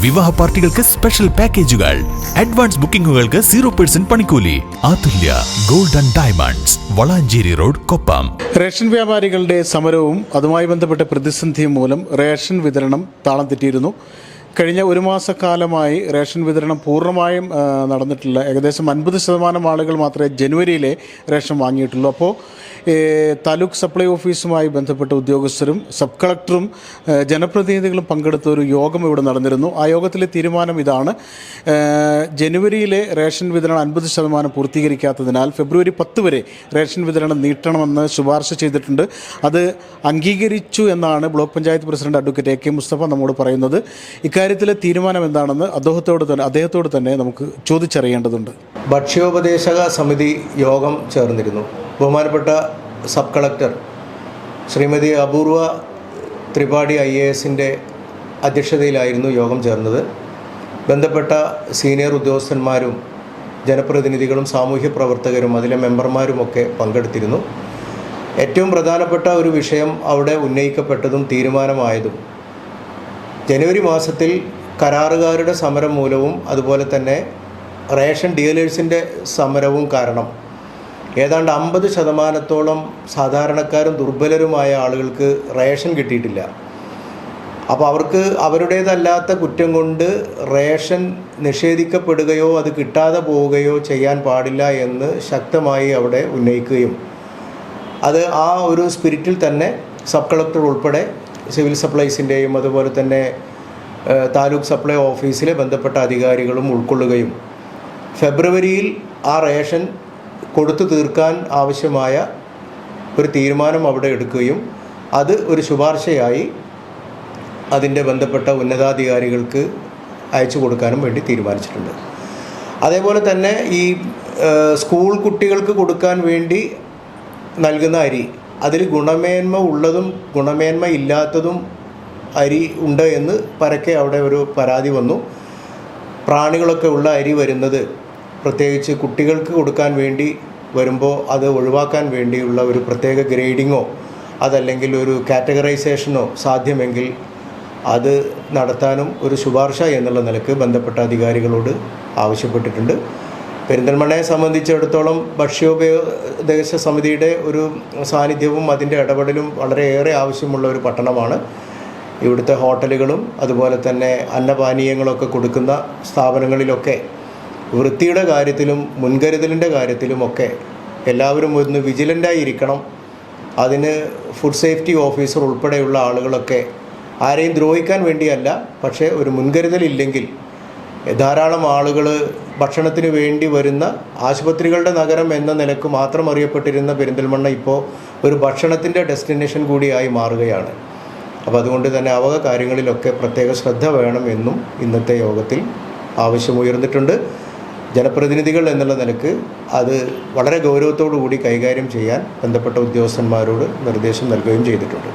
വിവാഹ പാർട്ടികൾക്ക് സ്പെഷ്യൽ പാക്കേജുകൾ, അഡ്വാൻസ് ബുക്കിംഗുകൾക്ക് 0% പണിക്കൂലി. Athulya gold and diamonds, Valanchery road, Koppam. Ration വ്യാപാരികളുടെ സമരവും അതുമായി ബന്ധപ്പെട്ട പ്രതിസന്ധിയും മൂലം റേഷൻ വിതരണം താളം തെറ്റിയിരുന്നു. കഴിഞ്ഞ ഒരു മാസക്കാലമായി റേഷൻ വിതരണം പൂർണ്ണമായും നടന്നിട്ടില്ല. ഏകദേശം 50% ആളുകൾ മാത്രമേ ജനുവരിയിലെ റേഷൻ വാങ്ങിയിട്ടുള്ളൂ. അപ്പോൾ താലൂക്ക് സപ്ലൈ ഓഫീസുമായി ബന്ധപ്പെട്ട ഉദ്യോഗസ്ഥരും സബ് കളക്ടറും ജനപ്രതിനിധികളും പങ്കെടുത്ത ഒരു യോഗം ഇവിടെ നടന്നിരുന്നു. ആ യോഗത്തിലെ തീരുമാനം ഇതാണ്: ജനുവരിയിലെ റേഷൻ വിതരണം 50% പൂർത്തീകരിക്കാത്തതിനാൽ ഫെബ്രുവരി 10 വരെ റേഷൻ വിതരണം നീട്ടണമെന്ന് ശുപാർശ ചെയ്തിട്ടുണ്ട്. അത് അംഗീകരിച്ചു എന്നാണ് block panchayat president advocate AK Mustafa നമ്മോട് പറയുന്നത്. ഇക്കാര്യത്തിലെ തീരുമാനം എന്താണെന്ന് അദ്ദേഹത്തോട് തന്നെ നമുക്ക് ചോദിച്ചറിയേണ്ടതുണ്ട്. ഭക്ഷ്യോപദേശക സമിതി യോഗം ചേർന്നിരുന്നു. ബഹുമാനപ്പെട്ട സബ് കളക്ടർ ശ്രീമതി അപൂർവ ത്രിപാഠി IAS അധ്യക്ഷതയിലായിരുന്നു യോഗം ചേർന്നത്. ബന്ധപ്പെട്ട സീനിയർ ഉദ്യോഗസ്ഥന്മാരും ജനപ്രതിനിധികളും സാമൂഹ്യ പ്രവർത്തകരും അതിലെ മെമ്പർമാരുമൊക്കെ പങ്കെടുത്തിരുന്നു. ഏറ്റവും പ്രധാനപ്പെട്ട ഒരു വിഷയം അവിടെ ഉന്നയിക്കപ്പെട്ടതും തീരുമാനമായതും ജനുവരി മാസത്തിൽ കരാറുകാരുടെ സമരം മൂലവും അതുപോലെ തന്നെ റേഷൻ ഡീലേഴ്സിൻ്റെ സമരവും കാരണം ഏതാണ്ട് 50% സാധാരണക്കാരും ദുർബലരുമായ ആളുകൾക്ക് റേഷൻ കിട്ടിയിട്ടില്ല. അപ്പോൾ അവർക്ക് അവരുടേതല്ലാത്ത കുറ്റം കൊണ്ട് റേഷൻ നിഷേധിക്കപ്പെടുകയോ അത് കിട്ടാതെ പോവുകയോ ചെയ്യാൻ പാടില്ല എന്ന് ശക്തമായി അവിടെ ഉന്നയിക്കുകയും അത് ആ ഒരു സ്പിരിറ്റിൽ തന്നെ സബ് കളക്ടർ ഉൾപ്പെടെ സിവിൽ സപ്ലൈസിൻ്റെയും അതുപോലെ തന്നെ താലൂക്ക് സപ്ലൈ ഓഫീസിലെ ബന്ധപ്പെട്ട അധികാരികളും ഉൾക്കൊള്ളുകയും ഫെബ്രുവരിയിൽ ആ റേഷൻ കൊടുത്തു തീർക്കാൻ ആവശ്യമായ ഒരു തീരുമാനം അവിടെ എടുക്കുകയും അത് ഒരു ശുപാർശയായി അതിൻ്റെ ബന്ധപ്പെട്ട ഉന്നതാധികാരികൾക്ക് അയച്ചു കൊടുക്കാനും വേണ്ടി തീരുമാനിച്ചിട്ടുണ്ട്. അതേപോലെ തന്നെ ഈ സ്കൂൾ കുട്ടികൾക്ക് കൊടുക്കാൻ വേണ്ടി നൽകുന്ന അരി, അതിൽ ഗുണമേന്മ ഉള്ളതും ഗുണമേന്മ ഇല്ലാത്തതും അരി ഉണ്ട് എന്ന് പരക്കെ അവിടെ ഒരു പരാതി വന്നു. പ്രാണികളൊക്കെ ഉള്ള അരി വരുന്നത് പ്രത്യേകിച്ച് കുട്ടികൾക്ക് കൊടുക്കാൻ വേണ്ടി വരുമ്പോൾ അത് ഒഴിവാക്കാൻ വേണ്ടിയുള്ള ഒരു പ്രത്യേക ഗ്രേഡിങ്ങോ അതല്ലെങ്കിൽ ഒരു കാറ്റഗറൈസേഷനോ സാധ്യമെങ്കിൽ അത് നടത്താനും ഒരു ശുപാർശ എന്നുള്ള നിലക്ക് ബന്ധപ്പെട്ട അധികാരികളോട് ആവശ്യപ്പെട്ടിട്ടുണ്ട്. പെരിന്തൽമണ്ണയെ സംബന്ധിച്ചിടത്തോളം ഭക്ഷ്യോപദേശ സമിതിയുടെ ഒരു സാന്നിധ്യവും അതിൻ്റെ ഇടപെടലും വളരെയേറെ ആവശ്യമുള്ള ഒരു പട്ടണമാണ്. ഇവിടുത്തെ ഹോട്ടലുകളും അതുപോലെ തന്നെ അന്നപാനീയങ്ങളൊക്കെ കൊടുക്കുന്ന സ്ഥാപനങ്ങളിലൊക്കെ വൃത്തിയുടെ കാര്യത്തിലും മുൻകരുതലിൻ്റെ കാര്യത്തിലുമൊക്കെ എല്ലാവരും ഒന്ന് വിജിലൻ്റായി ഇരിക്കണം. അതിന് ഫുഡ് സേഫ്റ്റി ഓഫീസർ ഉൾപ്പെടെയുള്ള ആളുകളൊക്കെ ആരെയും ദ്രോഹിക്കാൻ വേണ്ടിയല്ല, പക്ഷേ ഒരു മുൻകരുതലില്ലെങ്കിൽ ധാരാളം ആളുകൾ ഭക്ഷണത്തിന് വേണ്ടി വരുന്ന ആശുപത്രികളുടെ നഗരം എന്ന നിലക്ക് മാത്രം അറിയപ്പെട്ടിരുന്ന പെരിന്തൽമണ്ണ ഇപ്പോൾ ഒരു ഭക്ഷണത്തിൻ്റെ ഡെസ്റ്റിനേഷൻ കൂടിയായി മാറുകയാണ്. അപ്പോൾ അതുകൊണ്ട് തന്നെ അവ കാര്യങ്ങളിലൊക്കെ പ്രത്യേക ശ്രദ്ധ വേണമെന്നും ഇന്നത്തെ യോഗത്തിൽ ആവശ്യമുയർന്നിട്ടുണ്ട്. ജനപ്രതിനിധികൾ എന്നുള്ള നിലക്ക് അത് വളരെ ഗൗരവത്തോടു കൂടി കൈകാര്യം ചെയ്യാൻ ബന്ധപ്പെട്ട ഉദ്യോഗസ്ഥന്മാരോട് നിർദ്ദേശം നൽകുകയും ചെയ്തിട്ടുണ്ട്.